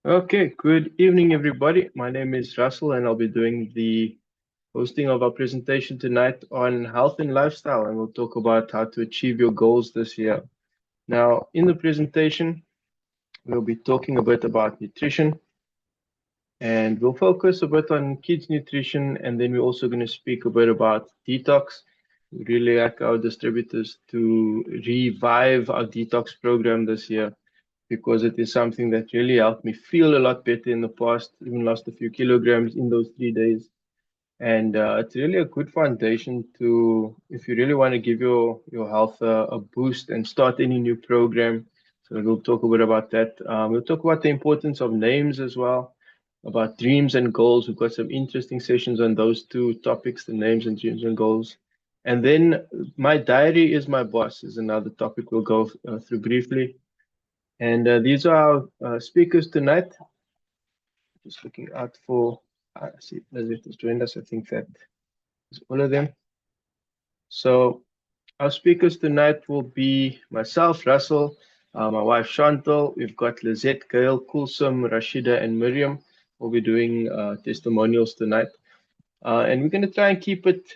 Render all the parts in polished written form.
Okay, good evening, everybody. My name is Russell, and I'll be doing the hosting of our presentation tonight on health and lifestyle, and we'll talk about how to achieve your goals this year. Now, in the presentation, we'll be talking a bit about nutrition, and we'll focus a bit on kids' nutrition, and then we're also going to speak a bit about detox. We really like our distributors to revive our detox program this year because it is something that really helped me feel a lot better in the past, even lost a few kilograms in those 3 days. And it's really a good foundation to, if you really want to give your health a boost and start any new program. So we'll talk a bit about that. We'll talk about the importance of names as well, about dreams and goals. We've got some interesting sessions on those two topics, the names and dreams and goals. And then my diary is my boss is another topic we'll go through briefly. And these are our speakers tonight. Just looking out for, I see Elizabeth has joined us. I think that is all of them. So our speakers tonight will be myself, Russell, my wife Chantal. We've got Lizette, Gail, Kulsum, Rashida, and Miriam. We'll be doing testimonials tonight. And we're going to try and keep it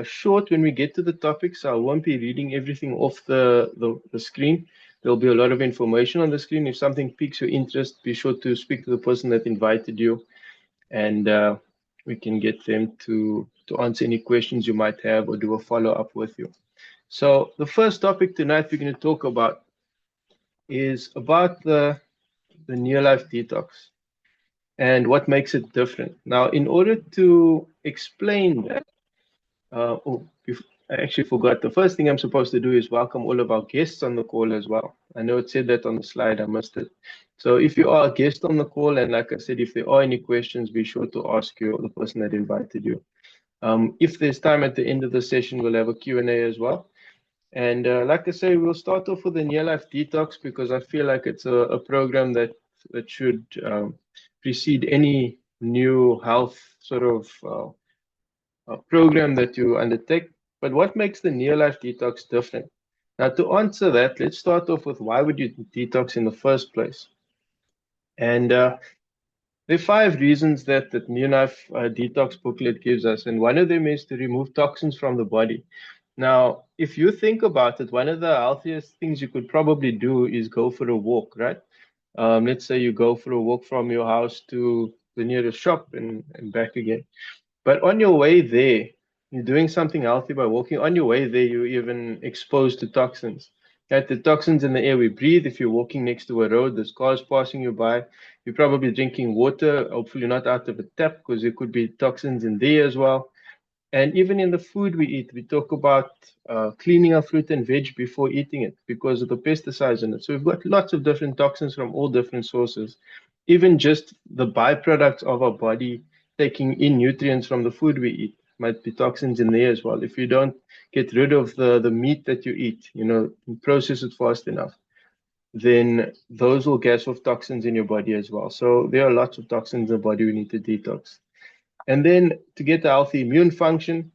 short when we get to the topics. I won't be reading everything off the screen. There'll be a lot of information on the screen. If something piques your interest, be sure to speak to the person that invited you, and we can get them to answer any questions you might have or do a follow-up with you. So the first topic tonight we're going to talk about is about the near life detox and what makes it different. Now, in order to explain that, I actually forgot. The first thing I'm supposed to do is welcome all of our guests on the call as well. I know it said that on the slide, I missed it. So if you are a guest on the call, and like I said, if there are any questions, be sure to ask the person that invited you. If there's time at the end of the session, we'll have a Q&A as well. And like I say, we'll start off with the near life detox because I feel like it's a program that should precede any new health sort of program that you undertake. But what makes the near life detox different? Now, to answer that, let's start off with why would you detox in the first place? And there are 5 reasons that the near life detox booklet gives us, and one of them is to remove toxins from the body. Now, if you think about it, one of the healthiest things you could probably do is go for a walk, right? Let's say you go for a walk from your house to the nearest shop and back again. But on your way there, you're doing something healthy by walking. On your way there, you're even exposed to toxins. Right? The toxins in the air we breathe. If you're walking next to a road, there's cars passing you by. You're probably drinking water, hopefully not out of a tap, because there could be toxins in there as well. And even in the food we eat, we talk about cleaning our fruit and veg before eating it because of the pesticides in it. So we've got lots of different toxins from all different sources. Even just the byproducts of our body taking in nutrients from the food we eat might be toxins in there as well. If you don't get rid of the meat that you eat, process it fast enough, then those will gas off toxins in your body as well. So there are lots of toxins in the body we need to detox. And then to get a healthy immune function,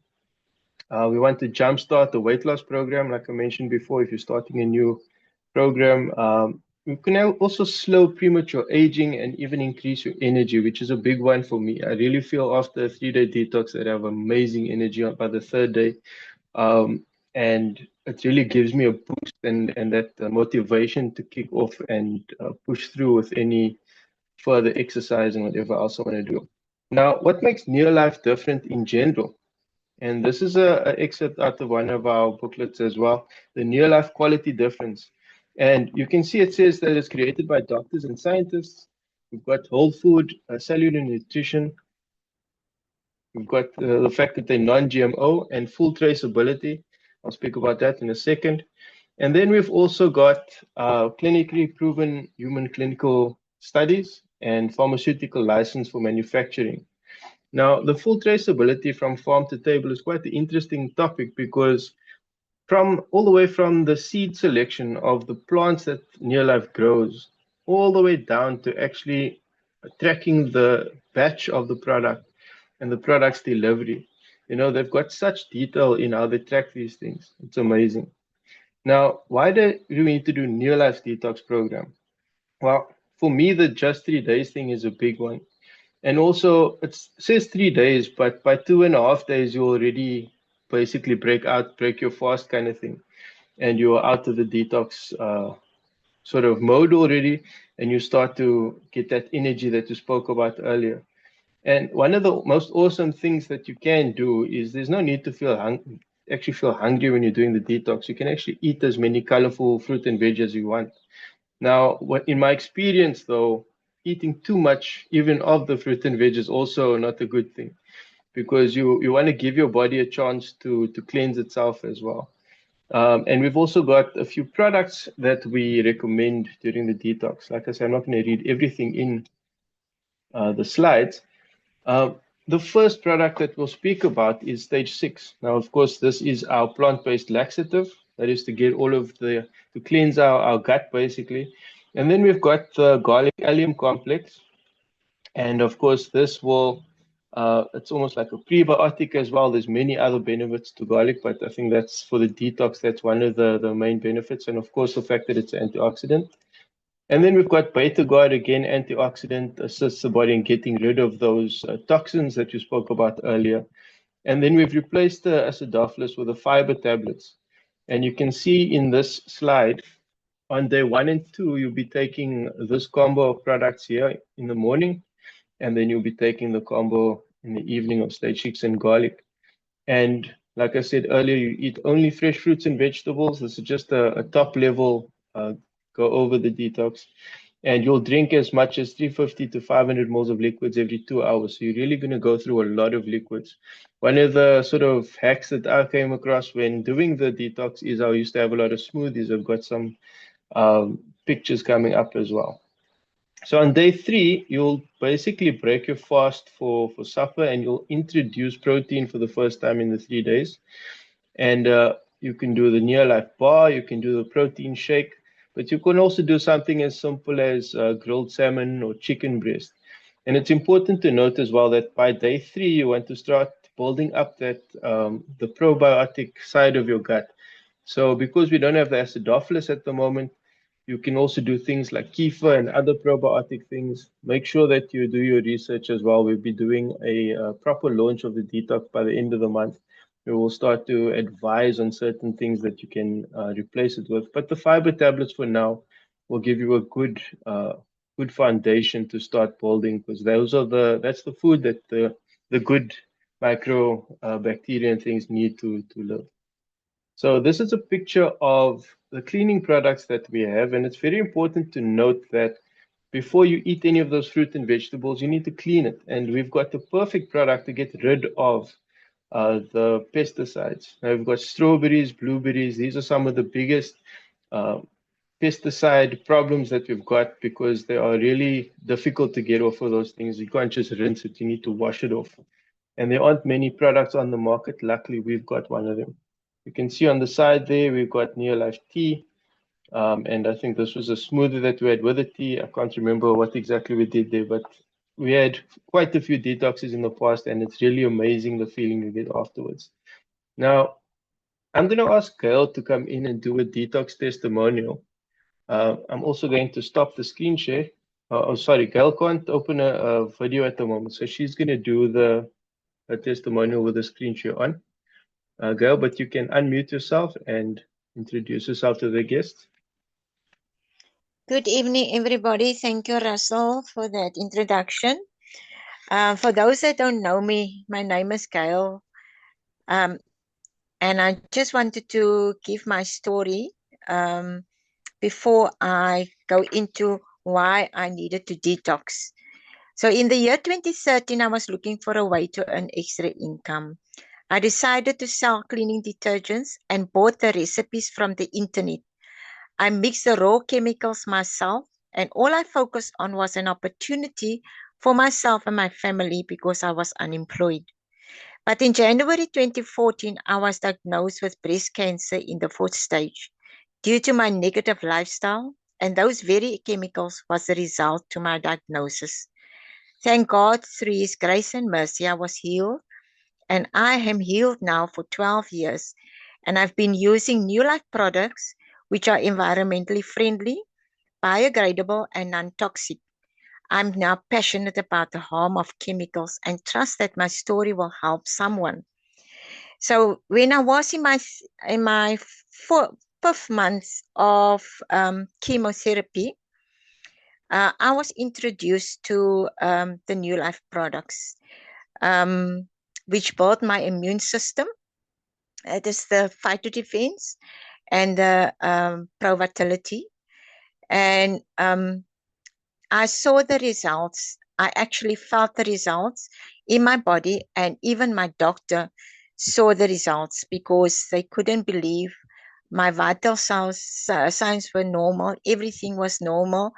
we want to jumpstart the weight loss program. Like I mentioned before, if you're starting a new program, you can also slow premature aging and even increase your energy, which is a big one for me. I really feel after a 3-day detox that I have amazing energy by the third day. And it really gives me a boost and that motivation to kick off and push through with any further exercise and whatever else I want to do. Now, what makes near life different in general? And this is a excerpt out of one of our booklets as well, the near life quality difference. And you can see it says that it's created by doctors and scientists. We've got whole food, cellular nutrition. We've got the fact that they're non-GMO and full traceability. I'll speak about that in a second. And then we've also got clinically proven human clinical studies and pharmaceutical license for manufacturing. Now, the full traceability from farm to table is quite an interesting topic because from all the way from the seed selection of the plants that Nearlife grows, all the way down to actually tracking the batch of the product and the product's delivery. They've got such detail in how they track these things. It's amazing. Now, why do we need to do Nearlife's detox program? Well, for me, the just 3 days thing is a big one. And also, it says 3 days, but by 2.5 days, you already basically break your fast kind of thing, and you're out of the detox sort of mode already, and you start to get that energy that you spoke about earlier. And one of the most awesome things that you can do is there's no need to actually feel hungry when you're doing the detox. You can actually eat as many colorful fruit and veg as you want. Now, in my experience, though, eating too much, even of the fruit and veg, is also not a good thing because you want to give your body a chance to cleanse itself as well. And we've also got a few products that we recommend during the detox. Like I said, I'm not going to read everything in the slides. Uh, the first product that we'll speak about is Stage 6. Now, of course, this is our plant-based laxative. That is to get all of to cleanse our gut, basically. And then we've got the garlic allium complex. And of course, this will, it's almost like a prebiotic as well. There's many other benefits to garlic, but I think that's for the detox, that's one of the main benefits. And of course, the fact that it's an antioxidant. And then we've got Beta-Guard, again, antioxidant, assists the body in getting rid of those toxins that you spoke about earlier. And then we've replaced the acidophilus with the fiber tablets. And you can see in this slide, on day 1 and 2, you'll be taking this combo of products here in the morning, and then you'll be taking the combo in the evening of Stage 6 and garlic. And like I said earlier, you eat only fresh fruits and vegetables. This is just a top level go over the detox. And you'll drink as much as 350 to 500 mils of liquids every 2 hours. So you're really going to go through a lot of liquids. One of the sort of hacks that I came across when doing the detox is I used to have a lot of smoothies. I've got some pictures coming up as well. So on day 3, you'll basically break your fast for supper, and you'll introduce protein for the first time in the 3 days. And you can do the Neolife bar, you can do the protein shake, but you can also do something as simple as grilled salmon or chicken breast. And it's important to note as well that by day 3, you want to start building up that the probiotic side of your gut. So because we don't have the acidophilus at the moment, you can also do things like kefir and other probiotic things. Make sure that you do your research as well. We'll be doing a proper launch of the detox by the end of the month. We will start to advise on certain things that you can replace it with. But the fiber tablets for now will give you a good foundation to start building, because that's the food that the good micro bacteria and things need to live. So this is a picture of the cleaning products that we have, and it's very important to note that before you eat any of those fruit and vegetables, you need to clean it. And we've got the perfect product to get rid of the pesticides. Now we've got strawberries, blueberries. These are some of the biggest pesticide problems that we've got, because they are really difficult to get off of those things. You can't just rinse it, you need to wash it off. And there aren't many products on the market. Luckily, we've got one of them. You can see on the side there, we've got Neolife tea. And I think this was a smoothie that we had with the tea. I can't remember what exactly we did there, but we had quite a few detoxes in the past, and it's really amazing the feeling you get afterwards. Now, I'm going to ask Gail to come in and do a detox testimonial. I'm also going to stop the screen share. Oh, sorry, Gail can't open a video at the moment, so she's going to do the testimonial with the screen share on. Gail, but you can unmute yourself and introduce yourself to the guests. Good evening, everybody. Thank you, Russell, for that introduction. For those that don't know me, my name is Gail. And I just wanted to give my story before I go into why I needed to detox. So in the year 2013, I was looking for a way to earn extra income. I decided to sell cleaning detergents and bought the recipes from the internet. I mixed the raw chemicals myself, and all I focused on was an opportunity for myself and my family because I was unemployed. But in January 2014, I was diagnosed with breast cancer in the 4th stage due to my negative lifestyle, and those very chemicals was the result to my diagnosis. Thank God, through His grace and mercy, I was healed, and I am healed now for 12 years, and I've been using Neolife products, which are environmentally friendly, biodegradable and non-toxic. I'm now passionate about the harm of chemicals and trust that my story will help someone. So when I was in my fifth month of chemotherapy, I was introduced to the New Life products, which built my immune system. It is the phytodefense and the Pro Vitality. And I saw the results. I actually felt the results in my body, and even my doctor saw the results because they couldn't believe my vital signs were normal. Everything was normal.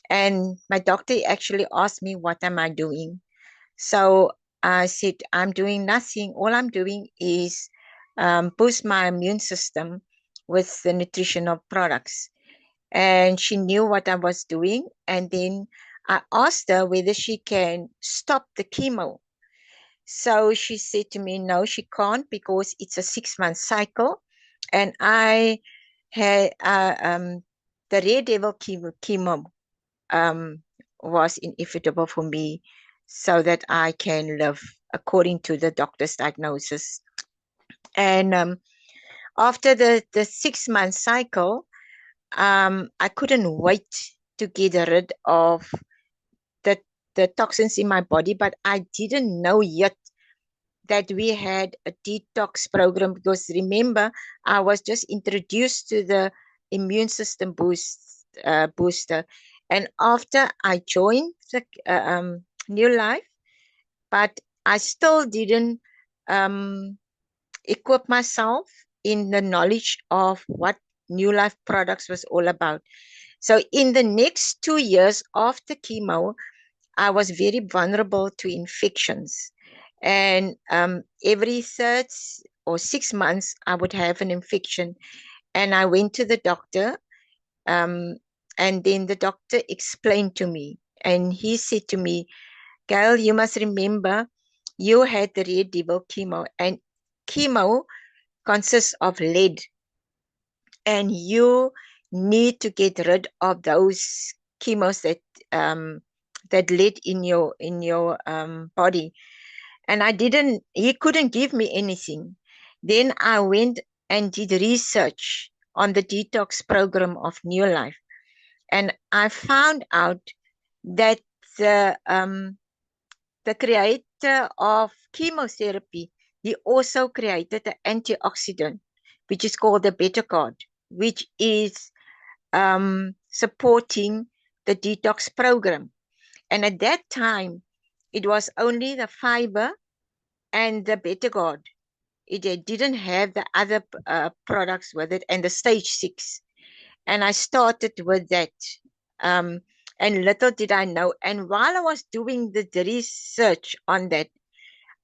And my doctor actually asked me, what am I doing? So I said, I'm doing nothing. All I'm doing is boost my immune system with the nutritional products. And she knew what I was doing. And then I asked her whether she can stop the chemo. So she said to me, no, she can't because it's a 6-month cycle. And I had the Red Devil chemo was inevitable for me so that I can live according to the doctor's diagnosis. And after the 6-month cycle, I couldn't wait to get rid of the toxins in my body, but I didn't know yet that we had a detox program because remember, I was just introduced to the immune system booster. And after I joined the New Life, but I still didn't equip myself in the knowledge of what New Life products was all about. So in the next 2 years after chemo, I was very vulnerable to infections. And every 3 or 6 months, I would have an infection. And I went to the doctor, and then the doctor explained to me, and he said to me, Gail, you must remember, you had the Red Devil chemo, and chemo consists of lead, and you need to get rid of those chemos that lead in your body. And he couldn't give me anything. Then I went and did research on the detox program of New Life. And I found out that the creator of chemotherapy, he also created an antioxidant, which is called the Betacard, which is supporting the detox program. And at that time, it was only the fiber and the Betacard. It didn't have the other products with it and the stage 6. And I started with that. And little did I know. And while I was doing the research on that,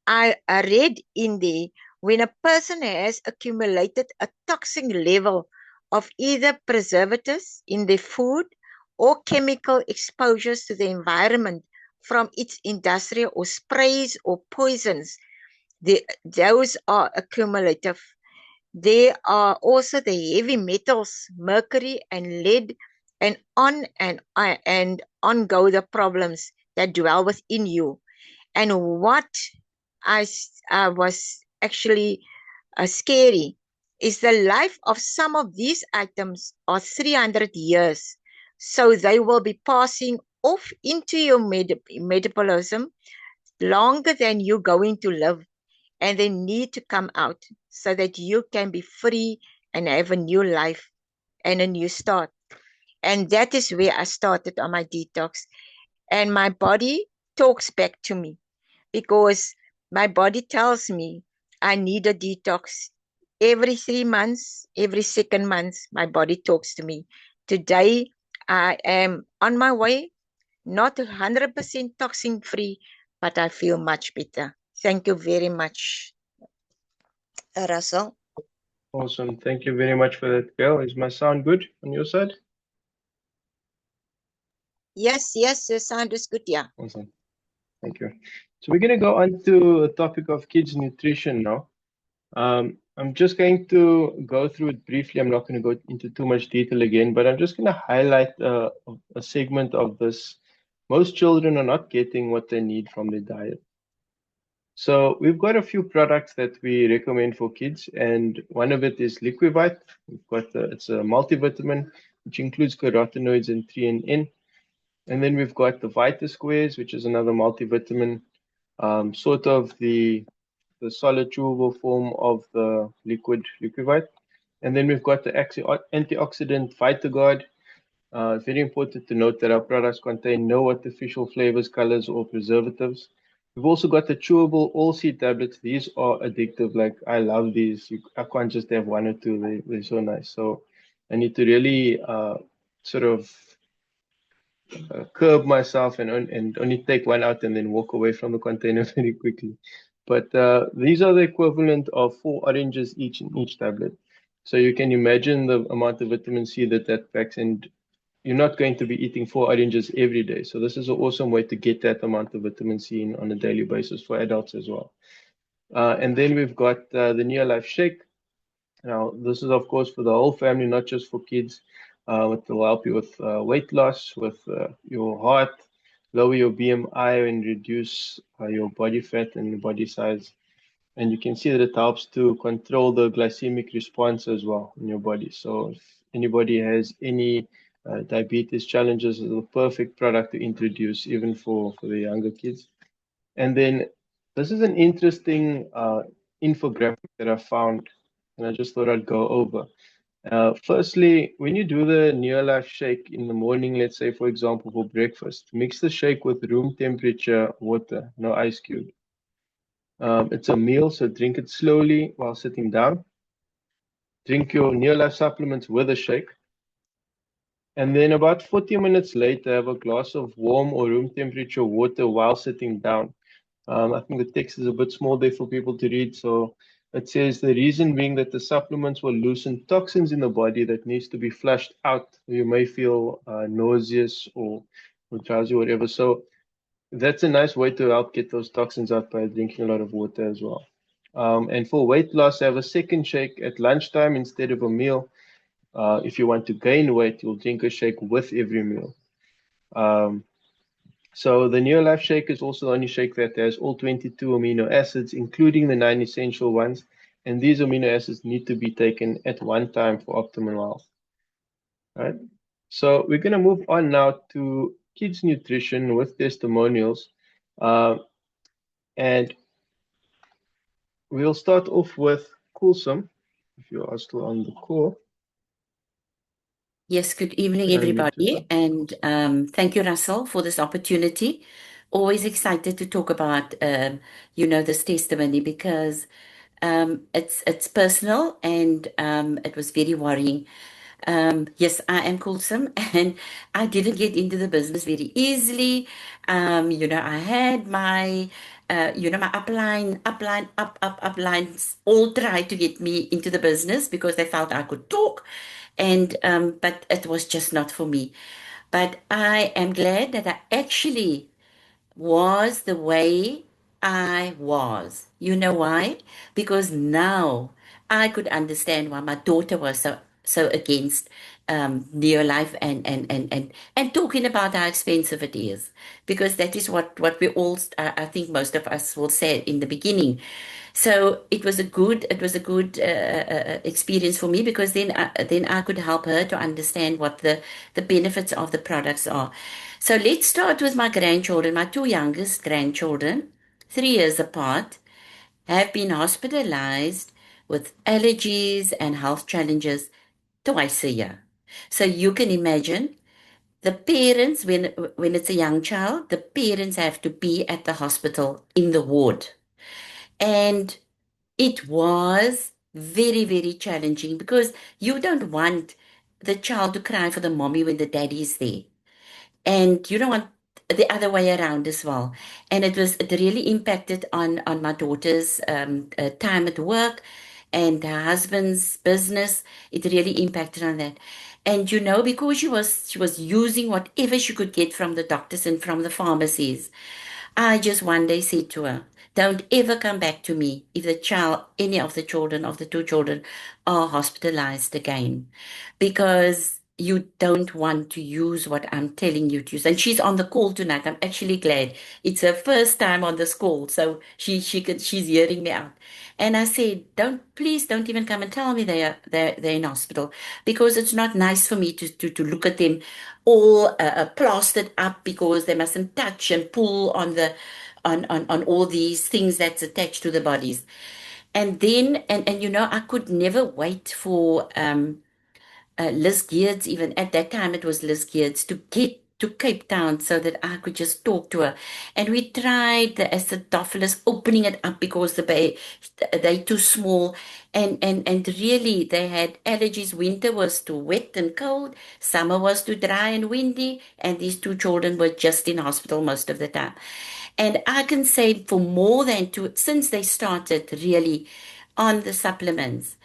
I read in there, when a person has accumulated a toxic level of either preservatives in their food or chemical exposures to the environment from its industrial or sprays or poisons, those are accumulative. There are also the heavy metals, mercury and lead, and on go the problems that dwell within you. And what I was actually scary is the life of some of these items are 300 years. So they will be passing off into your metabolism longer than you're going to live. And they need to come out so that you can be free and have a new life and a new start. And that is where I started on my detox. And my body talks back to me because my body tells me I need a detox. Every 3 months, every 2nd month, my body talks to me. Today, I am on my way, not 100% toxin free, but I feel much better. Thank you very much, Russell. Awesome. Thank you very much for that, Gail. Is my sound good on your side? Yes, the sound is good, yeah. Awesome. Thank you. So we're going to go on to a topic of kids nutrition now. I'm just going to go through it briefly. I'm not going to go into too much detail again, but I'm just going to highlight a segment of this. Most children are not getting what they need from their diet. So we've got a few products that we recommend for kids, and one of it is Liquivite. It's a multivitamin which includes carotenoids and threonine. And then we've got the Vita Squares, which is another multivitamin, sort of the solid chewable form of the liquid Liquivite. And then we've got the antioxidant VitaGuard. Very important to note that our products contain no artificial flavors, colors, or preservatives. We've also got the chewable all seed tablets. These are addictive. Like, I love these. I can't just have one or two. They're so nice. So I need to really sort of curb myself and only take one out and then walk away from the container very quickly. But these are the equivalent of 4 oranges each in each tablet. So you can imagine the amount of vitamin C that packs, and you're not going to be eating 4 oranges every day. So this is an awesome way to get that amount of vitamin C in on a daily basis for adults as well. And then we've got the Neolife Shake. Now, this is, of course, for the whole family, not just for kids. It will help you with weight loss, with your heart, lower your BMI, and reduce your body fat and body size. And you can see that it helps to control the glycemic response as well in your body. So if anybody has any diabetes challenges, it's a perfect product to introduce, even for the younger kids. And then this is an interesting infographic that I found, and I just thought I'd go over. Firstly, when you do the Neolife shake in the morning, let's say, for example, for breakfast, mix the shake with room temperature water, no ice cube. It's a meal, so drink it slowly while sitting down. Drink your Neolife supplements with a shake. And then about 40 minutes later, have a glass of warm or room temperature water while sitting down. I think the text is a bit small there for people to read. So it says the reason being that the supplements will loosen toxins in the body that needs to be flushed out. You may feel nauseous or drowsy or whatever. So that's a nice way to help get those toxins out by drinking a lot of water as well. And for weight loss, have a second shake at lunchtime instead of a meal. If you want to gain weight, you'll drink a shake with every meal. So the Neolife shake is also the only shake that has all 22 amino acids, including the 9 essential ones. And these amino acids need to be taken at one time for optimal health. All right. So we're going to move on now to kids nutrition with testimonials. And we'll start off with Kulsum, if you are still on the call. Yes, good evening, everybody. And thank you, Russell, for this opportunity. Always excited to talk about, this testimony because it's personal and it was very worrying. Yes, I am Kulsum and I didn't get into the business very easily. I had my my uplines all tried to get me into the business because they felt I could talk, and but it was just not for me. But I am glad that I actually was the way I was. You know why? Because now I could understand why my daughter was so against Neolife and talking about how expensive it is. Because that is what we all, I think most of us will say in the beginning. So it was a good experience for me because then I could help her to understand what the benefits of the products are. So let's start with my grandchildren. My two youngest grandchildren, 3 years apart, have been hospitalized with allergies and health challenges twice a year. So you can imagine the parents, when it's a young child, the parents have to be at the hospital in the ward. And it was very, very challenging because you don't want the child to cry for the mommy when the daddy is there. And you don't want the other way around as well. And it really impacted on my daughter's time at work and her husband's business. It really impacted on that. And because she was using whatever she could get from the doctors and from the pharmacies, I just one day said to her, Don't ever come back to me if any of the children, of the two children, are hospitalized again, because you don't want to use what I'm telling you to use. And she's on the call tonight. I'm actually glad. It's her first time on this call, so she's hearing me out. And I said, please don't even come and tell me they're in hospital, because it's not nice for me to look at them all plastered up, because they mustn't touch and pull on on all these things that's attached to the bodies. And then, and I could never wait for Liz Geertz, even at that time it was Liz Geertz, to get to Cape Town so that I could just talk to her. And we tried the acidophilus, opening it up because they're too small. And really, they had allergies. Winter was too wet and cold. Summer was too dry and windy. And these two children were just in hospital most of the time. And I can say for more than since they started really on the supplements,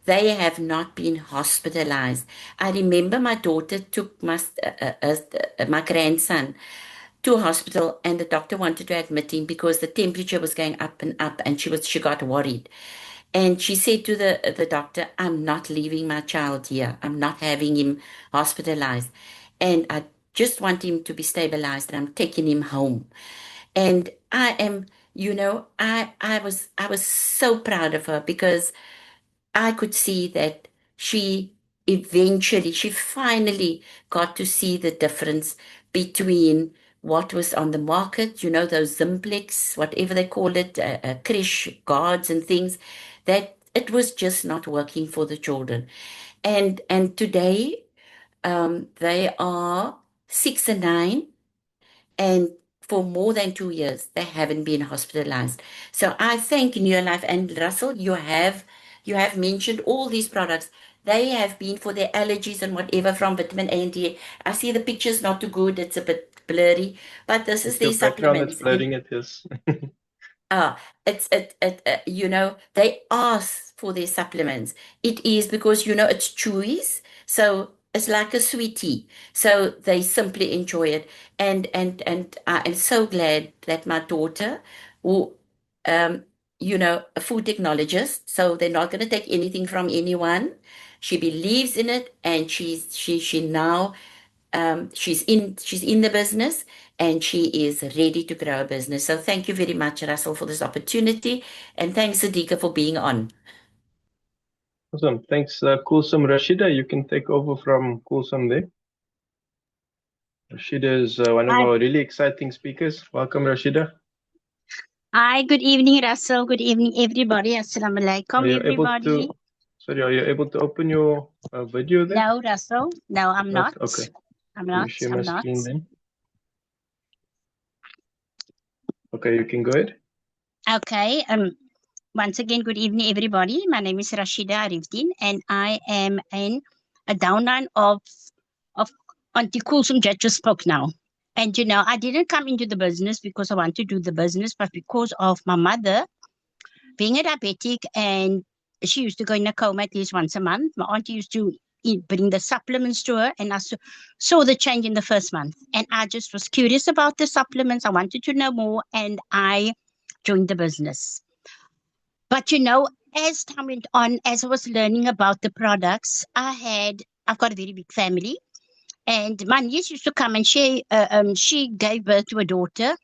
they have not been hospitalized. I remember my daughter took my grandson to a hospital, and the doctor wanted to admit him because the temperature was going up and up, and she got worried. And she said to the doctor, I'm not leaving my child here. I'm not having him hospitalized. And I just want him to be stabilized, and I'm taking him home. And I am, I was so proud of her, because I could see that she finally got to see the difference between what was on the market, those Zimplex, whatever they call it, creche guards and things, that it was just not working for the children. And today, they are 6 and 9, and for more than 2 years, they haven't been hospitalized. So I thank Neolife. And Russell, you have mentioned all these products. They have been for their allergies and whatever, from vitamin A and D. I see the picture's not too good. It's a bit blurry, but this is Your their background that's supplements. blurring it, yes. They ask for their supplements. It is because, it's chewies, so it's like a sweetie. So they simply enjoy it. And I am so glad that my daughter, who, um, a food technologist, so they're not going to take anything from anyone. She believes in it, and she now, she's in the business, and she is ready to grow a business. So thank you very much, Russell, for this opportunity, and thanks, Sadiqa, for being on. Awesome. Thanks, Kulsum. Rashida, you can take over from Kulsum there. Rashida is one of Hi. our really exciting speakers. Welcome, Rashida. Hi, good evening, Russell. Good evening, everybody. Assalamu alaikum, Are you able everybody. are you able to open your video there? No, Russell. No, I'm not. Okay. I'm Let me not. share I'm my not. screen then. Okay, you can go ahead. Okay. Once again, good evening, everybody. My name is Rashida Arifdin, and I am a downline of Auntie Kulsum that just spoke now. And I didn't come into the business because I want to do the business, but because of my mother being a diabetic, and she used to go in a coma at least once a month. My auntie used to bring the supplements to her, and I saw the change in the first month. And I just was curious about the supplements. I wanted to know more, and I joined the business. But as time went on, as I was learning about the products, I've got a very big family, and my niece used to come, and she gave birth to a daughter,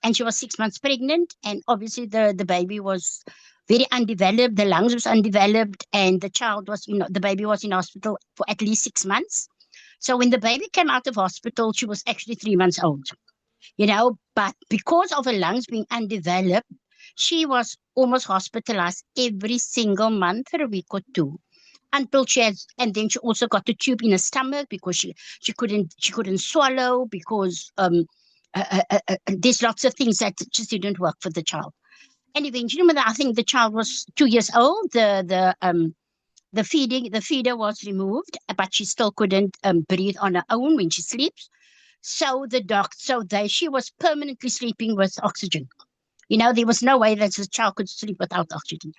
and she was 6 months pregnant, and obviously the baby was very undeveloped, the lungs was undeveloped, and the baby was in hospital for at least 6 months. So when the baby came out of hospital, she was actually 3 months old, but because of her lungs being undeveloped, she was almost hospitalized every single month for a week or two, until and then she also got a tube in her stomach because she couldn't swallow, because there's lots of things that just didn't work for the child. And eventually, when I think the child was 2 years old, the feeder was removed, but she still couldn't breathe on her own when she sleeps. So she was permanently sleeping with oxygen. There was no way that the child could sleep without oxygen.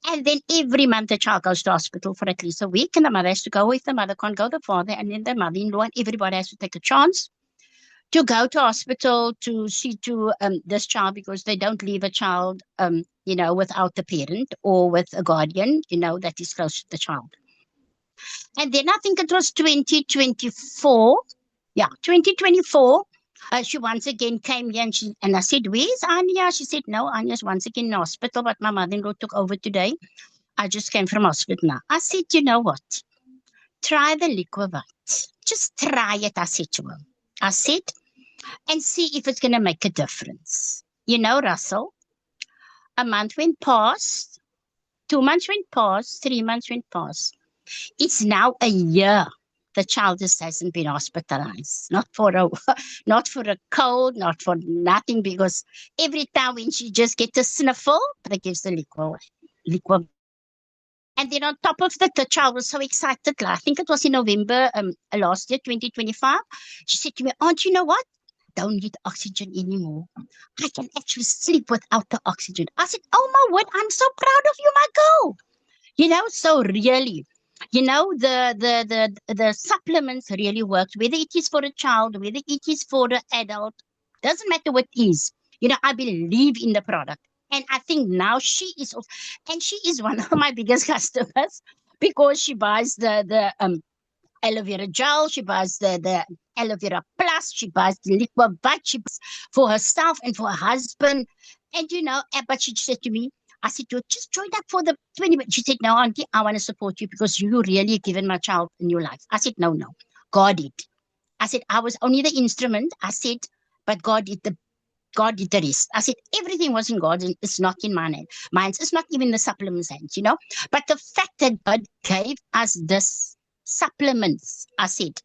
And then every month the child goes to hospital for at least a week, and the mother has to go. If the mother can't go, the father, and then the mother-in-law, and everybody has to take a chance to go to hospital to see to this child, because they don't leave a child, you know, without a parent or with a guardian, you know, that is close to the child. And then I think it was 2024. Yeah, 2024. She once again came here and I said, "Where's Anya?" She said, "No, Anya's once again in hospital, but my mother-in-law took over today. I just came from hospital now." I said, "You know what? Try the Liquivite. Just try it," I said to her. I said, "and see if it's going to make a difference." You know, Russell, a month went past, 2 months went past, 3 months went past. It's now a year. The child just hasn't been hospitalized, not for a, not for a cold, not for nothing, because every time when she just gets a sniffle, they gives the liquid. And then on top of that, the child was so excited. I think it was in November last year, 2025. She said to me, "Aunt, you know what? Don't need oxygen anymore. I can actually sleep without the oxygen." I said, "Oh my word, I'm so proud of you, my girl." You know, so really, you know, the supplements really works, whether it is for a child, whether it is for an adult, doesn't matter what it is. You know, I believe in the product. And I think now she is also, and she is one of my biggest customers, because she buys the aloe vera gel, she buys the aloe vera plus, she buys the Liquivite, she buys for herself and for her husband. And you know, but she said to me, I said to her, "Just join up for the 20 minutes." She said, "No, Auntie, I want to support you because you really given my child a new life." I said, "No, no, God did." I said, "I was only the instrument." I said, "But God did the rest." I said, "Everything was in God's, it's not in mine. Mine's, it's not even the supplements hands, you know." But the fact that God gave us this supplements, I said,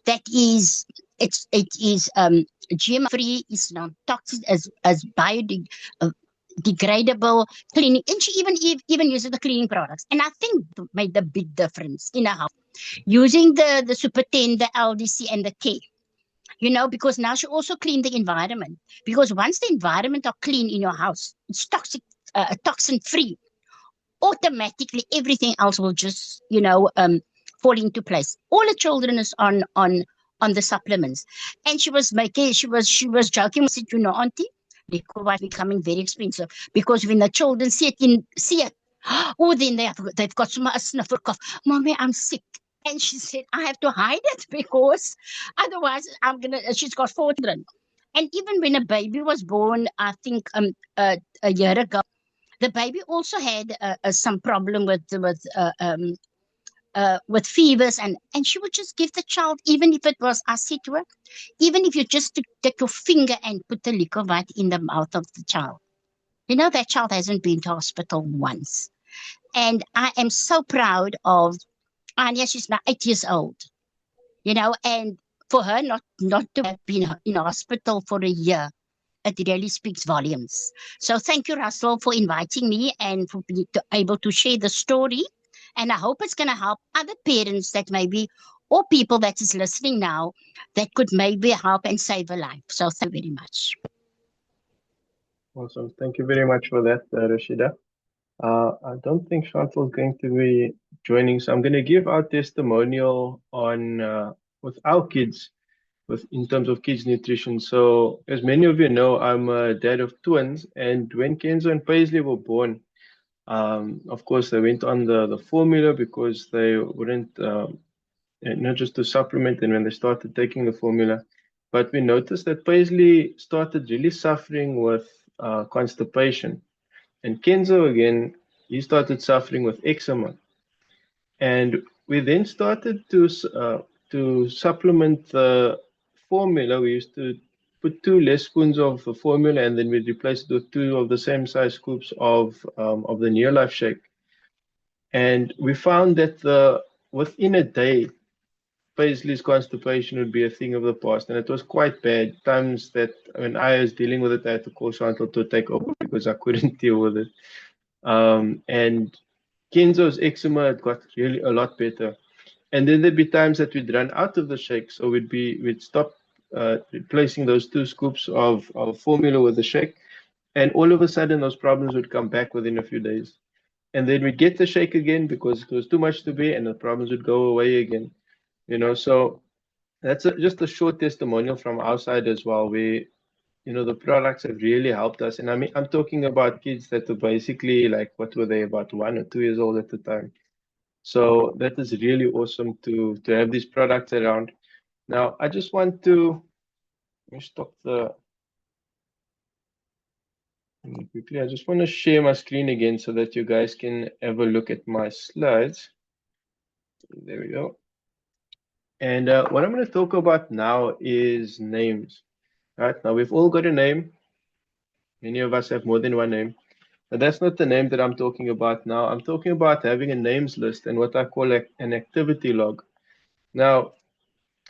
that is, it is GM free, is non-toxic, as biodegradable, cleaning, and she even uses the cleaning products. And I think made a big difference in her house, using the Super 10, the LDC, and the K. You know, because now she also clean the environment. Because once the environment are clean in your house, it's toxin free. Automatically, everything else will just, you know, fall into place. All the children is on the supplements, and she was joking. She said, "You know, Auntie, Liquivite becoming very expensive, because when the children see it, oh, then they've got a sniffle cough. Mommy, I'm sick." And she said, "I have to hide it, because otherwise she's got 4 children." And even when a baby was born, I think a year ago, the baby also had some problem with fevers, and she would just give the child, even if it was, I said to her, even if you just take your finger and put the Liquivite in the mouth of the child, you know, that child hasn't been to hospital once. And I am so proud of Anya. She's now 8 years old, you know, and for her not to have been in hospital for a year, it really speaks volumes. So thank you, Russell, for inviting me and for being able to share the story. And I hope it's going to help other parents that maybe, or people that is listening now, that could maybe help and save a life. So thank you very much. Awesome. Thank you very much for that, Rashida. I don't think Chantal is going to be joining, so I'm going to give our testimonial on with our kids, in terms of kids nutrition. So, as many of you know, I'm a dad of twins, and when Kenzo and Paisley were born, of course, they went on the formula because they wouldn't, not just to supplement, and when they started taking the formula. But we noticed that Paisley started really suffering with constipation. And Kenzo, again, he started suffering with eczema. And we then started to supplement the formula. We used to put 2 less spoons of the formula, and then we'd replace it with 2 of the same size scoops of the Neolife shake. And we found that within a day, Paisley's constipation would be a thing of the past, and it was quite bad. Times that when I was dealing with it, I had to call Chantal to take over because I couldn't deal with it. And Kenzo's eczema had got really a lot better. And then there'd be times that we'd run out of the shake, so we'd stop replacing those 2 scoops of formula with the shake, and all of a sudden those problems would come back within a few days. And then we'd get the shake again because it was too much to bear, and the problems would go away again. You know, so That's just a short testimonial from our side as well. We, the products have really helped us. And I mean, I'm talking about kids that are basically like, what were they, about 1 or 2 years old at the time. So that is really awesome to have these products around. Now, I just want to let me stop quickly. I just want to share my screen again so that you guys can have a look at my slides. There we go. And what I'm going to talk about now is names. Right now, we've all got a name. Many of us have more than one name. But that's not the name that I'm talking about now. I'm talking about having a names list and what I call an activity log. Now,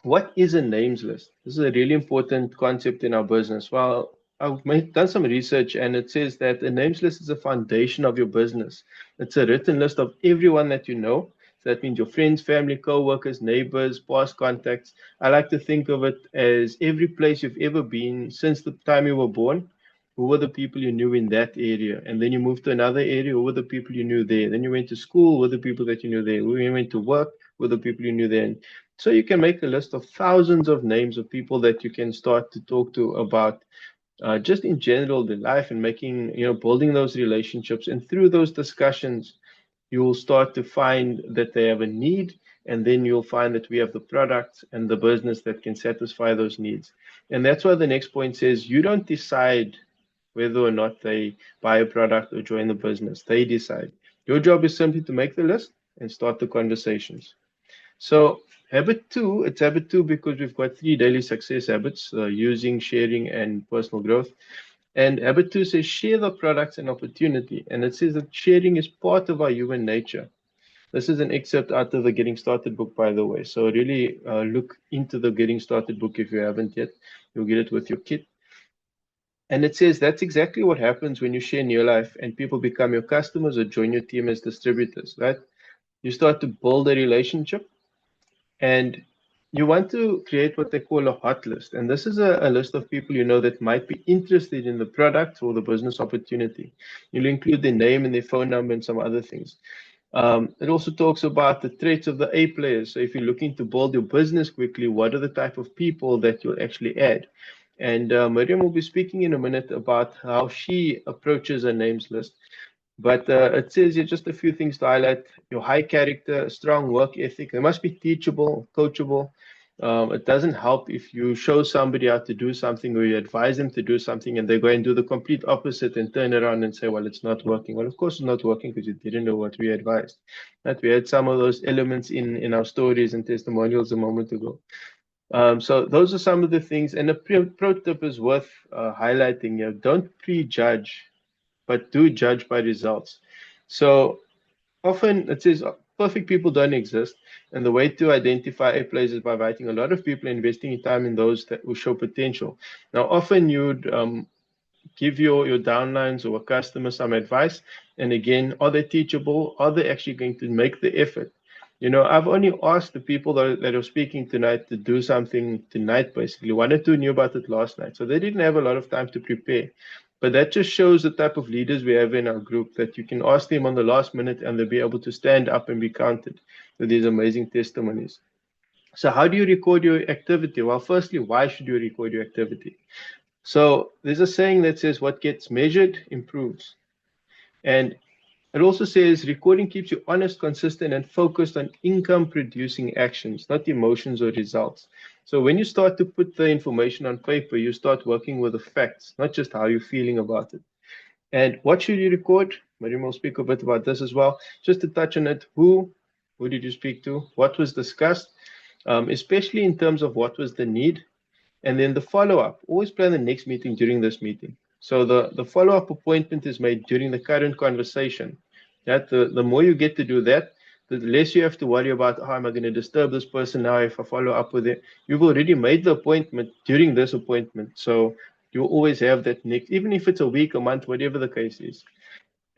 what is a names list? This is a really important concept in our business. Well, I've done some research and it says that a names list is a foundation of your business. It's a written list of everyone that you know. So that means your friends, family, co-workers, neighbors, past contacts. I like to think of it as every place you've ever been since the time you were born. Who were the people you knew in that area? And then you moved to another area. Who were the people you knew there? Then you went to school. Who were the people that you knew there? When you went to work, who were the people you knew there? So you can make a list of thousands of names of people that you can start to talk to about just in general their life and making, building those relationships. And through those discussions, you will start to find that they have a need. And then you'll find that we have the products and the business that can satisfy those needs. And that's why the next point says you don't decide whether or not they buy a product or join the business. They decide. Your job is simply to make the list and start the conversations. So habit 2, it's habit 2 because we've got 3 daily success habits, using, sharing, and personal growth. And habit 2 says share the products and opportunity. And it says that sharing is part of our human nature. This is an excerpt out of the Getting Started book, by the way. So really look into the Getting Started book if you haven't yet. You'll get it with your kit. And it says that's exactly what happens when you share in your life and people become your customers or join your team as distributors, right? You start to build a relationship. And you want to create what they call a hot list. And this is a list of people you know that might be interested in the product or the business opportunity. You'll include their name and their phone number and some other things. It also talks about the traits of the A players. So if you're looking to build your business quickly, what are the type of people that you'll actually add? And Miriam will be speaking in a minute about how she approaches a names list. But it says here just a few things to highlight: your high character, strong work ethic. They must be teachable, coachable. It doesn't help if you show somebody how to do something or you advise them to do something and they go and do the complete opposite and turn around and say, well, it's not working. Well, of course, it's not working because you didn't know what we advised. Right? We had some of those elements in our stories and testimonials a moment ago. So those are some of the things. And a pro tip is worth highlighting here. Don't prejudge, but do judge by results. So often it says perfect people don't exist. And the way to identify A players is by inviting a lot of people, investing in time in those that will show potential. Now, often you'd give your downlines or a customer some advice. And again, are they teachable? Are they actually going to make the effort? I've only asked the people that are speaking tonight to do something tonight, basically. 1 or 2 knew about it last night. So they didn't have a lot of time to prepare. But that just shows the type of leaders we have in our group, that you can ask them on the last minute and they'll be able to stand up and be counted with these amazing testimonies. So how do you record your activity? Well, firstly, why should you record your activity? So there's a saying that says what gets measured improves. And it also says recording keeps you honest, consistent, and focused on income-producing actions, not emotions or results. So when you start to put the information on paper, you start working with the facts, not just how you're feeling about it. And what should you record? Miriam will speak a bit about this as well. Just to touch on it, who did you speak to? What was discussed? Especially in terms of what was the need. And then the follow-up. Always plan the next meeting during this meeting. So the follow-up appointment is made during the current conversation. That the more you get to do that, the less you have to worry about, how am I going to disturb this person now if I follow up with it. You've already made the appointment during this appointment. So you'll always have that next, even if it's a week, a month, whatever the case is.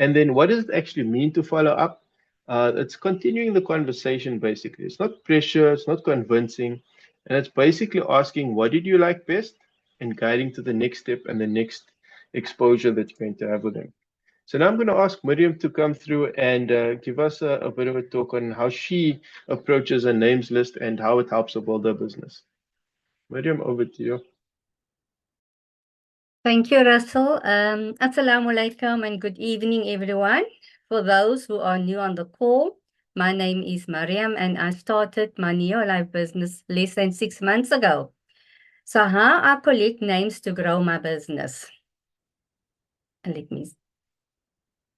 And then what does it actually mean to follow up? It's continuing the conversation, basically. It's not pressure, it's not convincing. And it's basically asking, what did you like best? And guiding to the next step and the next exposure that you're going to have with them. So now I'm going to ask Miriam to come through and give us a bit of a talk on how she approaches a names list and how it helps her build her business. Miriam, over to you. Thank you, Russell. Assalamu alaikum and good evening, everyone. For those who are new on the call, my name is Mariam and I started my Neolife business less than 6 months ago. So how I collect names to grow my business? Let me.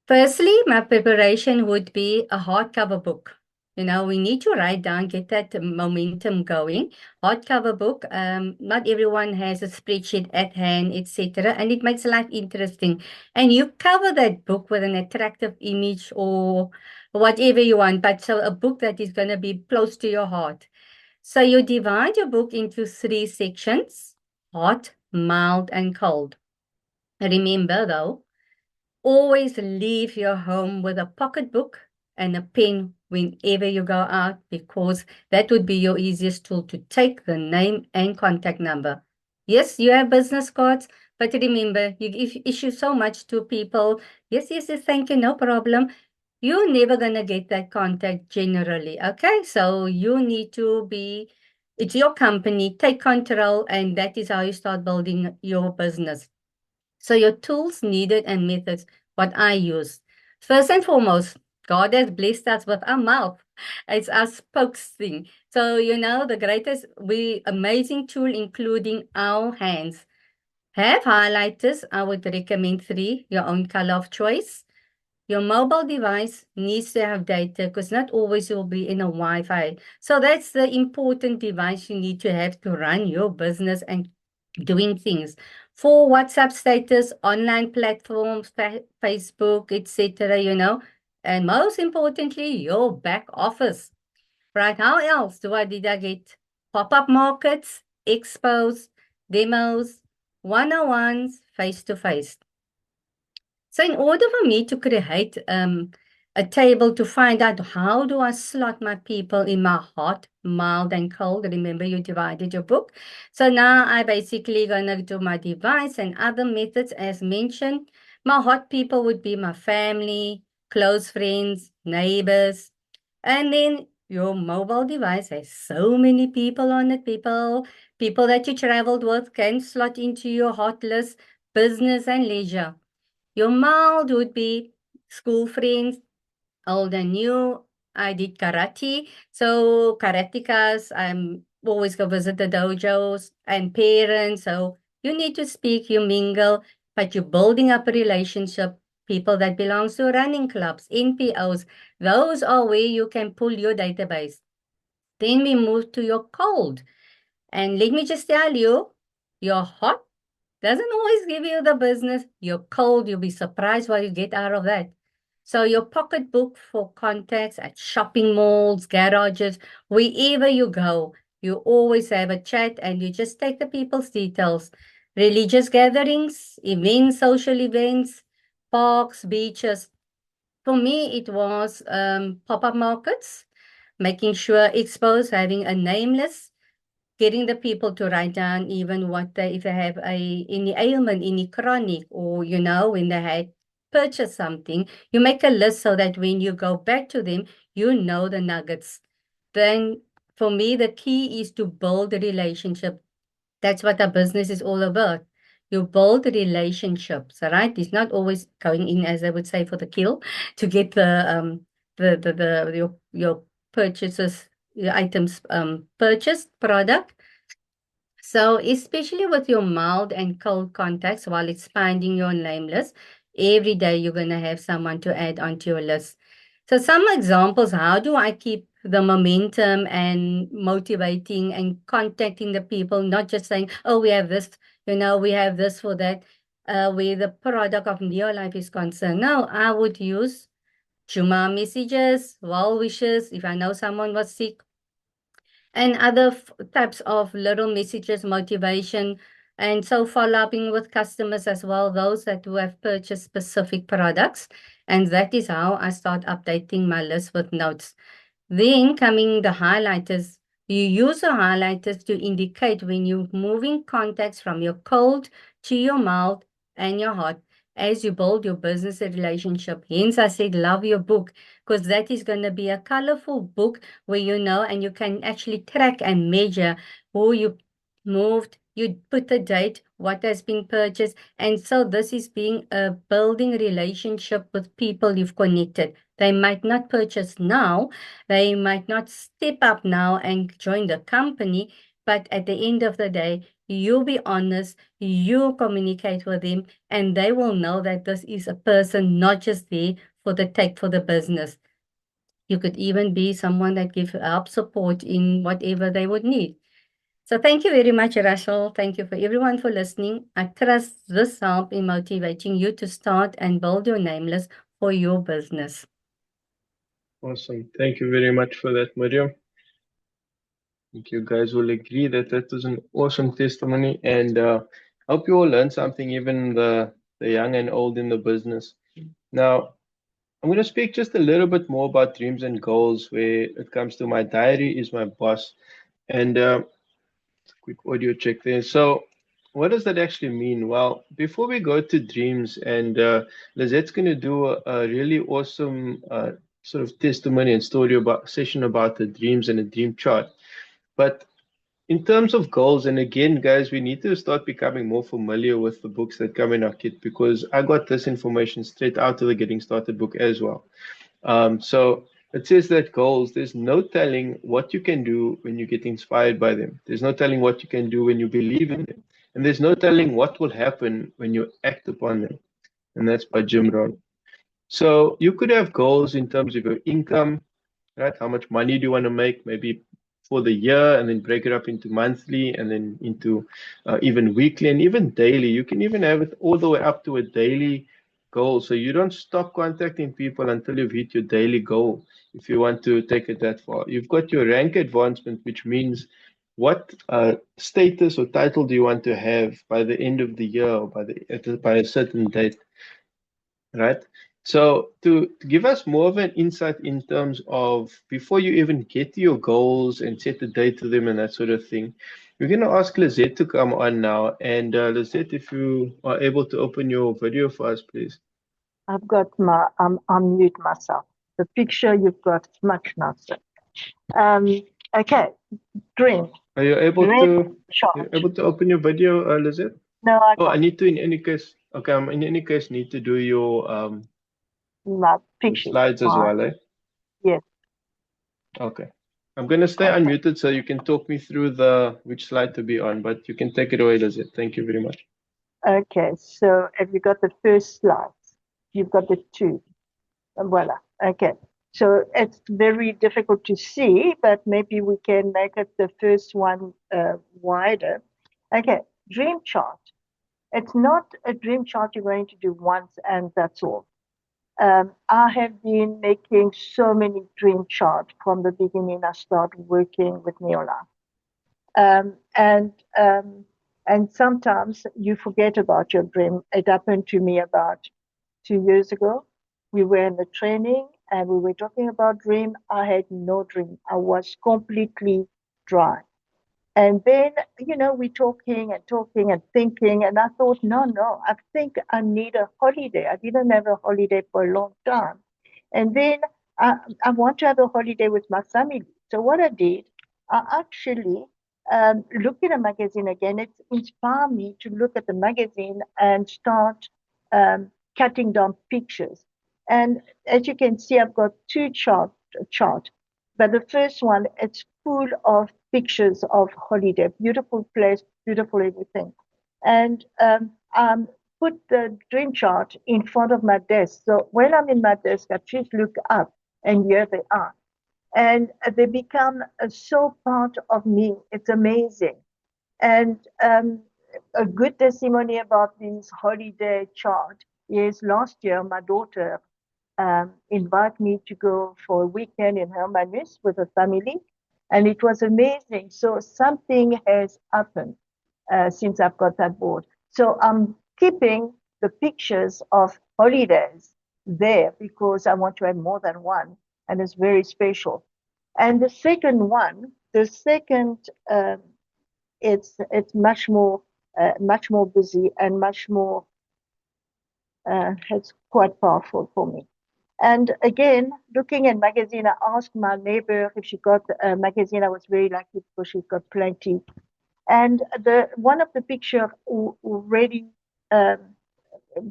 Firstly, my preparation would be a hardcover book. You know, we need to write down, get that momentum going. Hardcover book, not everyone has a spreadsheet at hand, etc. And it makes life interesting. And you cover that book with an attractive image or whatever you want, but so a book that is going to be close to your heart. So you divide your book into 3 sections, hot, mild, and cold. Remember though, always leave your home with a pocketbook and a pen whenever you go out, because that would be your easiest tool to take the name and contact number. Yes, you have business cards, but remember, you issue so much to people. Yes, thank you, no problem. You're never going to get that contact generally, okay? So you need to be, it's your company, take control, and that is how you start building your business. So your tools needed and methods, what I use. First and foremost, God has blessed us with our mouth. It's our spokes thing. So, you know, the greatest, amazing tool, including our hands. Have highlighters. I would recommend 3, your own color of choice. Your mobile device needs to have data because not always you'll be in a Wi-Fi. So that's the important device you need to have to run your business and doing things. For WhatsApp status, online platforms, Facebook, etc., you know, and most importantly, your back office. Right? How else did I get pop-up markets, expos, demos, one-on-ones, face-to-face? So in order for me to create a table to find out how do I slot my people in my hot, mild, and cold. Remember, you divided your book. So now I basically gonna do my device and other methods as mentioned. My hot people would be my family, close friends, neighbors. And then your mobile device has so many people on it. People that you traveled with can slot into your hot list, business and leisure. Your mild would be school friends, old and new. I did karate. So karatekas, I'm always go visit the dojos and parents. So you need to speak, you mingle, but you're building up a relationship. People that belongs to running clubs, NPOs, those are where you can pull your database. Then we move to your cold. And let me just tell you, your hot doesn't always give you the business. You're cold, you'll be surprised what you get out of that. So your pocketbook for contacts at shopping malls, garages, wherever you go, you always have a chat and you just take the people's details. Religious gatherings, events, social events, parks, beaches. For me, it was pop-up markets, making sure expos, having a name list, getting the people to write down even what if they have any ailment, any chronic, or you know, when they had purchased something, you make a list so that when you go back to them, you know the nuggets. Then for me, the key is to build a relationship. That's what a business is all about. You build relationships, right? It's not always going in, as I would say, for the kill to get your purchases, your items purchased product. So especially with your mild and cold contacts, while expanding your name list, every day you're going to have someone to add onto your list. So some examples, how do I keep the momentum and motivating and contacting the people, not just saying, oh, we have this, you know, we have this for that, where the product of Neolife is concerned. No, I would use Juma messages, well wishes, if I know someone was sick, and other types of little messages, motivation, and so follow-upping with customers as well, those that who have purchased specific products. And that is how I start updating my list with notes. Then coming the highlighters, you use the highlighters to indicate when you're moving contacts from your cold to your mild and your hot as you build your business relationship. Hence, I said, love your book, because that is going to be a colorful book where you know, and you can actually track and measure who you moved, you put the date, what has been purchased. And so this is being a building relationship with people you've connected. They might not purchase now, they might not step up now and join the company, but at the end of the day, you'll be honest, you'll communicate with them, and they will know that this is a person not just there for the take for the business. You could even be someone that gives help, support in whatever they would need. So thank you very much, Rachel. Thank you for everyone for listening. I trust this helped in motivating you to start and build your name list for your business. Awesome. Thank you very much for that, Miriam. I think you guys will agree that that was an awesome testimony, and hope you all learned something, even the young and old in the business. Now, I'm going to speak just a little bit more about dreams and goals where it comes to my diary is my boss. And quick audio check there. So, what does that actually mean? Well, before we go to dreams, and Lizette's going to do a really awesome sort of testimony and story about session about the dreams and a dream chart. But in terms of goals, and again, guys, we need to start becoming more familiar with the books that come in our kit, because I got this information straight out of the Getting Started book as well. So it says that goals, there's no telling what you can do when you get inspired by them. There's no telling what you can do when you believe in them. And there's no telling what will happen when you act upon them. And that's by Jim Rohn. So you could have goals in terms of your income, right? How much money do you want to make? Maybe for the year, and then break it up into monthly, and then into even weekly, and even daily. You can even have it all the way up to a daily goal. So you don't stop contacting people until you've hit your daily goal, if you want to take it that far. You've got your rank advancement, which means what status or title do you want to have by the end of the year, or by a certain date, right? So to give us more of an insight in terms of before you even get to your goals and set a date to them and that sort of thing, we're going to ask Lizette to come on now. And Lizette, if you are able to open your video for us, please. I've got my, I'm mute myself. The picture you've got is much nicer. Okay, dream. Are you able to open your video, Lizette? No, I can't. I need to, in any case. Okay, in any case, need to do your my picture slides as well, eh? Yes. Okay. I'm going to stay unmuted so you can talk me through which slide to be on, but you can take it away, Lizette. Thank you very much. Okay, so have you got the first slide? You've got the two. Voila. Okay. So it's very difficult to see, but maybe we can make it the first one wider. Okay, dream chart. It's not a dream chart you're going to do once and that's all. I have been making so many dream charts from the beginning. I started working with Neola. And sometimes you forget about your dream. It happened to me about 2 years ago. We were in the training and we were talking about dream. I had no dream. I was completely dry. And then, we're talking and thinking. And I thought, no, I think I need a holiday. I didn't have a holiday for a long time. And then I want to have a holiday with my family. So what I did, I actually looked at a magazine again. It inspired me to look at the magazine and start cutting down pictures. And as you can see, I've got two chart. But the first one, it's full of pictures of holiday, beautiful place, beautiful everything. And put the dream chart in front of my desk. So when I'm in my desk, I just look up and here they are. And they become so part of me. It's amazing. And a good testimony about this holiday chart is last year, my daughter invited me to go for a weekend in Hermanus with a family. And it was amazing. So something has happened since I've got that board. So I'm keeping the pictures of holidays there because I want to have more than one. And it's very special. And the second one, it's much more busy and much more, it's quite powerful for me. And again, looking at magazine, I asked my neighbor if she got a magazine. I was very lucky because she's got plenty. And one of the picture already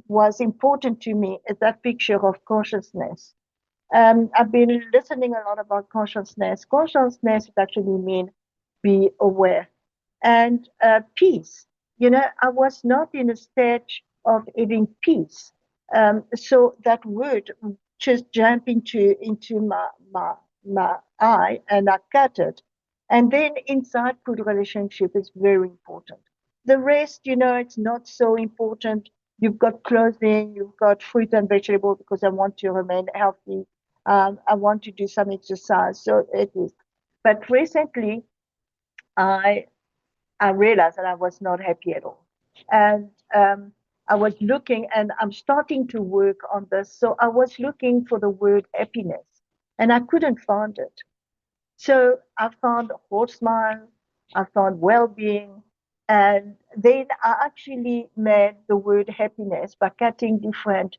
was important to me is that picture of consciousness. I've been listening a lot about consciousness. Consciousness actually mean be aware. And peace. You know, I was not in a stage of having peace. So that word just jumped into my eye, and I cut it. And then inside good relationship is very important. The rest, you know, it's not so important. You've got clothing, you've got fruit and vegetable because I want to remain healthy. I want to do some exercise, so it is. But recently, I realized that I was not happy at all, and I was looking, and I'm starting to work on this. So I was looking for the word happiness, and I couldn't find it. So I found whole smile, I found well-being, and then I actually made the word happiness by cutting different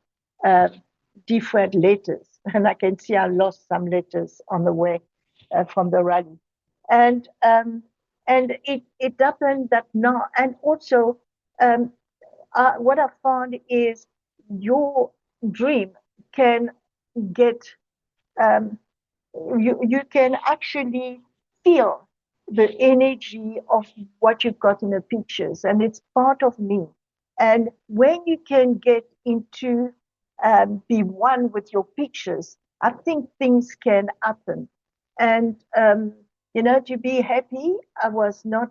letters. And I can see I lost some letters on the way from the rally. And it happened that now, and also what I found is your dream can get you can actually feel the energy of what you've got in the pictures, and it's part of me. And when you can get into be one with your pictures, I think things can happen. And you know, to be happy, I was not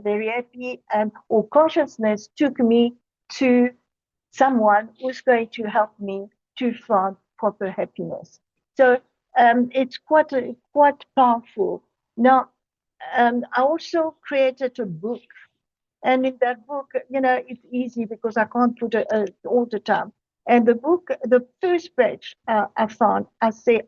very happy, and or consciousness took me to someone who's going to help me to find proper happiness. So it's quite powerful. Now, I also created a book, and in that book, you know, it's easy because I can't put it all the time. And the book, the first page I found, I say,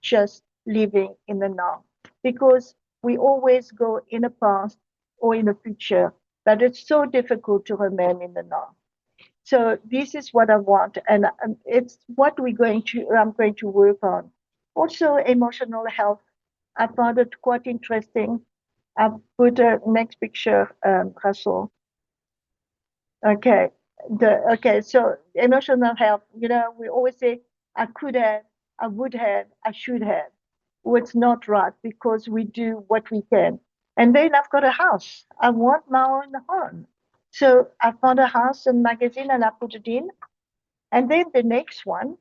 just living in the now, because we always go in the past or in the future, but it's so difficult to remain in the now. So this is what I want, and it's what I'm going to work on. Also, emotional health. I found it quite interesting. I've put a next picture, Russell. Okay, so emotional health. You know, we always say, I could have, I would have, I should have. Well, it's not right because we do what we can. And then I've got a house. I want my own home. So I found a house and magazine and I put it in. And then the next one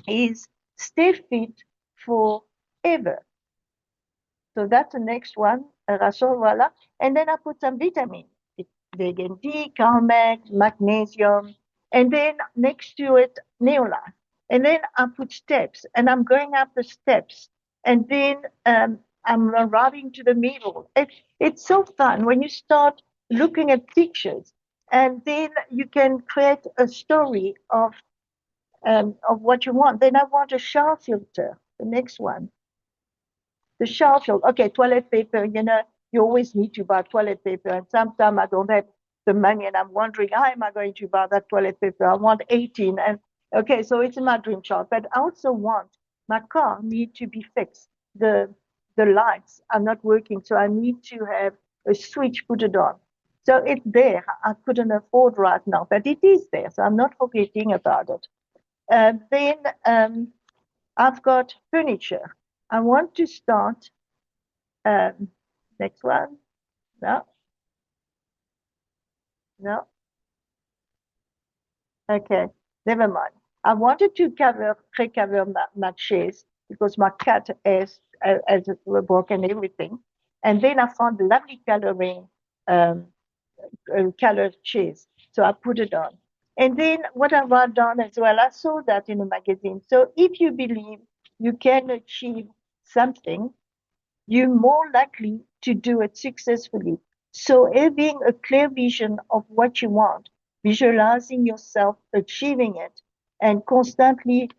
is stay fit forever. So that's the next one, Russell, voila. And then I put some vitamin, vitamin D, carmet, magnesium, and then next to it, Neolife. And then I put steps, and I'm going up the steps. And then I'm arriving to the middle. It's so fun when you start looking at pictures, and then you can create a story of what you want. Then I want a shower filter, the next one. The shower filter, okay, toilet paper, you know, you always need to buy toilet paper. And sometimes I don't have the money and I'm wondering, how am I going to buy that toilet paper? I want 18. And okay, so it's in my dream child. But I also want my car need to be fixed. The lights are not working, so I need to have a switch put it on. So it's there. I couldn't afford right now, but it is there. So I'm not forgetting about it. Then I've got furniture. I want to start, next one, no, okay, never mind. I wanted to recover my chairs because my cat has broken everything. And then I found the lovely coloring, colored chairs. So I put it on. And then what I wrote down as well, I saw that in a magazine. So if you believe you can achieve something, you're more likely to do it successfully. So having a clear vision of what you want, visualizing yourself achieving it, and constantly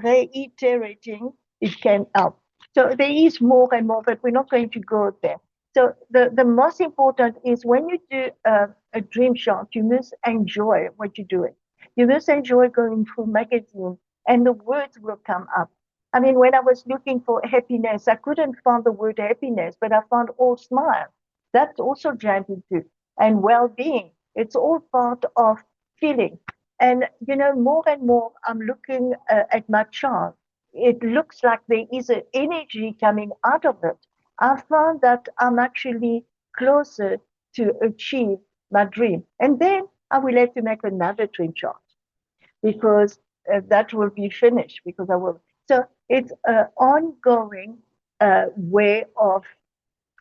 reiterating, it can help. So there is more and more, but we're not going to go there. So the most important is when you do a dream shot, you must enjoy what you're doing. You must enjoy going through magazines, and the words will come up. I mean, when I was looking for happiness, I couldn't find the word happiness, but I found all smile. That's also jammed into, and well-being. It's all part of feeling. And, you know, more and more I'm looking at my chart. It looks like there is an energy coming out of it. I found that I'm actually closer to achieve my dream. And then I will have to make another dream chart because that will be finished because I will. So it's an ongoing way of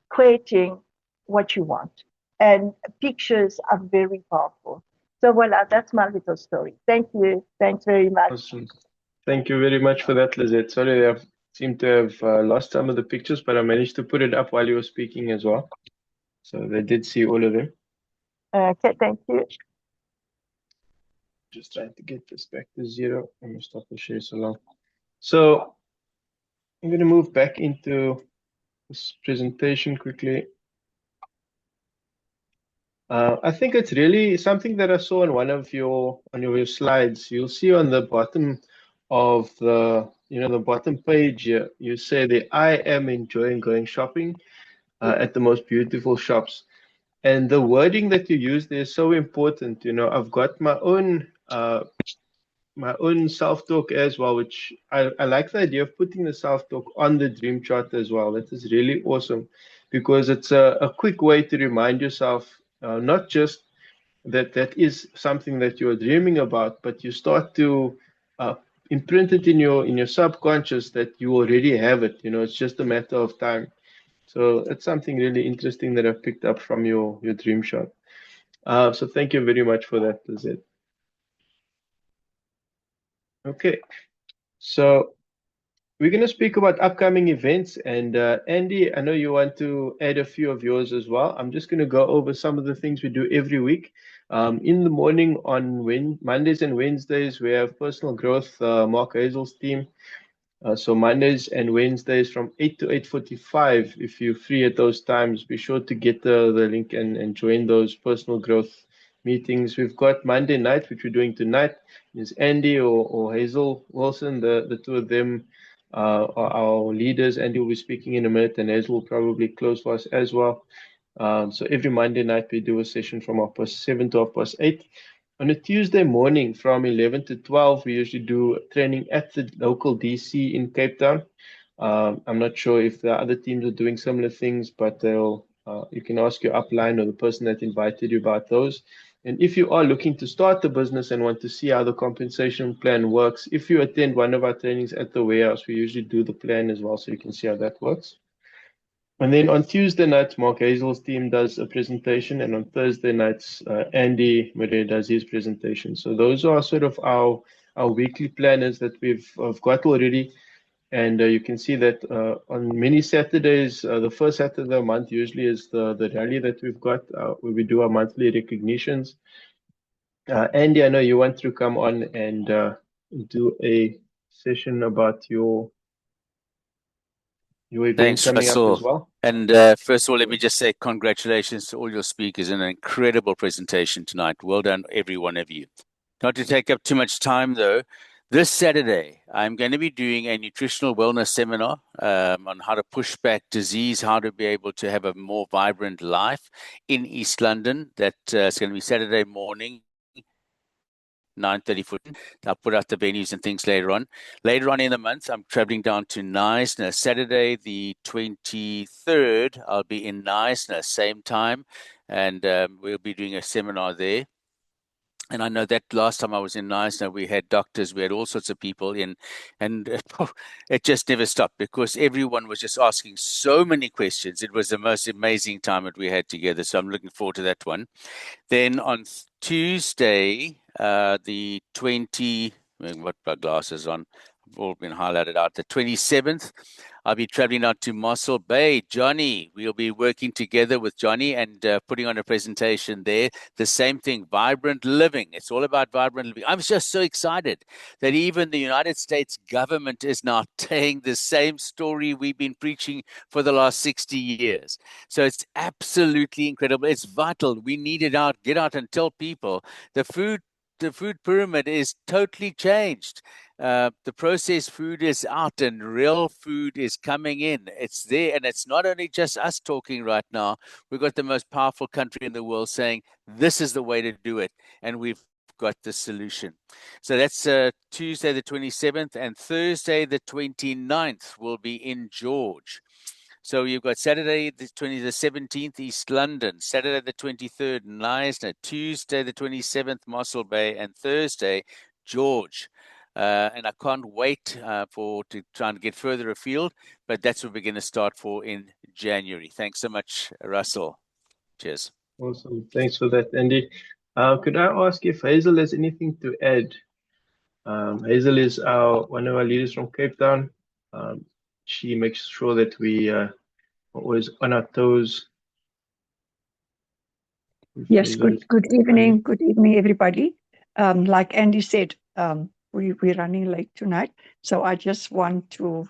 creating what you want. And pictures are very powerful. So voila, that's my little story. Thank you. Thanks very much. Awesome. Thank you very much for that, Lizette. Sorry, I seem to have lost some of the pictures, but I managed to put it up while you were speaking as well. So they did see all of them. Okay, thank you. Just trying to get this back to 0. I'm going to stop the share so long. So I'm going to move back into this presentation quickly. I think it's really something that I saw on one of your slides. You'll see on the bottom of the the bottom page here, you say that I am enjoying going shopping at the most beautiful shops. And the wording that you use there is so important. You know, I've got my own self-talk as well, which I like the idea of putting the self-talk on the dream chart as well. That is really awesome because it's a quick way to remind yourself not just that is something that you're dreaming about, but you start to imprint it in your subconscious that you already have it. You know, it's just a matter of time. So it's something really interesting that I've picked up from your dream chart. So thank you very much for that, Lizette. Okay, so we're going to speak about upcoming events. And Andy, I know you want to add a few of yours as well. I'm just going to go over some of the things we do every week. In the morning on Mondays and Wednesdays, we have personal growth, Mark Hazel's team. So Mondays and Wednesdays from 8 to 8:45. If you're free at those times, be sure to get the link and join those personal growth meetings. We've got Monday night, which we're doing tonight. Is Andy or Hazel Wilson, the two of them are our leaders. Andy will be speaking in a minute, and Hazel will probably close for us as well. So every Monday night we do a session from 7:30 to 8:30. On a Tuesday morning from 11 to 12, we usually do training at the local DC in Cape Town. I'm not sure if the other teams are doing similar things, but you can ask your upline or the person that invited you about those. And if you are looking to start the business and want to see how the compensation plan works, if you attend one of our trainings at the warehouse, we usually do the plan as well, so you can see how that works. And then on Tuesday nights, Mark Hazel's team does a presentation, and on Thursday nights, Andy Murray does his presentation. So those are sort of our weekly planners that we've got already. And you can see that on many Saturdays, the first Saturday of the month usually is the rally that we've got where we do our monthly recognitions. Andy, I know you want to come on and do a session about your event Thanks, coming Russell. up as well. And first of all, let me just say congratulations to all your speakers and an incredible presentation tonight. Well done, every one of you. Not to take up too much time, though, this Saturday, I'm going to be doing a nutritional wellness seminar on how to push back disease, how to be able to have a more vibrant life in East London. That's going to be Saturday morning, 9:30. I'll put out the venues and things later on. Later on in the month, I'm traveling down to Knysna. Saturday, the 23rd, I'll be in Knysna, same time, and we'll be doing a seminar there. And I know that last time I was in Knysna, we had doctors, we had all sorts of people in, and it just never stopped because everyone was just asking so many questions. It was the most amazing time that we had together. So I'm looking forward to that one. Then on Tuesday, the 20, what my glasses on, have all been highlighted out. The 27th, I'll be traveling out to Mossel Bay. Johnny, we'll be working together with Johnny and putting on a presentation there. The same thing, vibrant living. It's all about vibrant living. I'm just so excited that even the United States government is now telling the same story we've been preaching for the last 60 years. So it's absolutely incredible. It's vital. We need it out. Get out and tell people the food the food pyramid is totally changed. The processed food is out and real food is coming in. It's there, and it's not only just us talking right now. We've got the most powerful country in the world saying this is the way to do it, and we've got the solution. So that's Tuesday the 27th, and Thursday the 29th will be in George. So you've got Saturday the 17th, East London, Saturday the 23rd, Knysna, Tuesday the 27th, Mossel Bay, and Thursday, George. And I can't wait to try and get further afield, but that's what we're going to start for in January. Thanks so much, Russell. Cheers. Awesome. Thanks for that, Andy. Could I ask if Hazel has anything to add? Hazel is one of our leaders from Cape Town. She makes sure that we are always on our toes. Yes, good evening, everybody. Like Andy said, we're running late tonight, so I just want to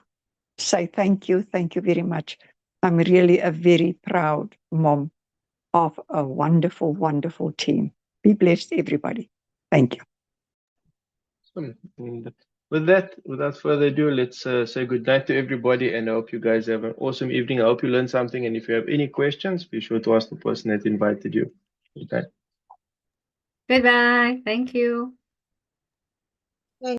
say thank you very much. I'm really a very proud mom of a wonderful, wonderful team. Be blessed, everybody. Thank you. Awesome. And with that, without further ado, let's say good night to everybody, and I hope you guys have an awesome evening. I hope you learned something, and if you have any questions, be sure to ask the person that invited you. Good night. Goodbye. Thank you.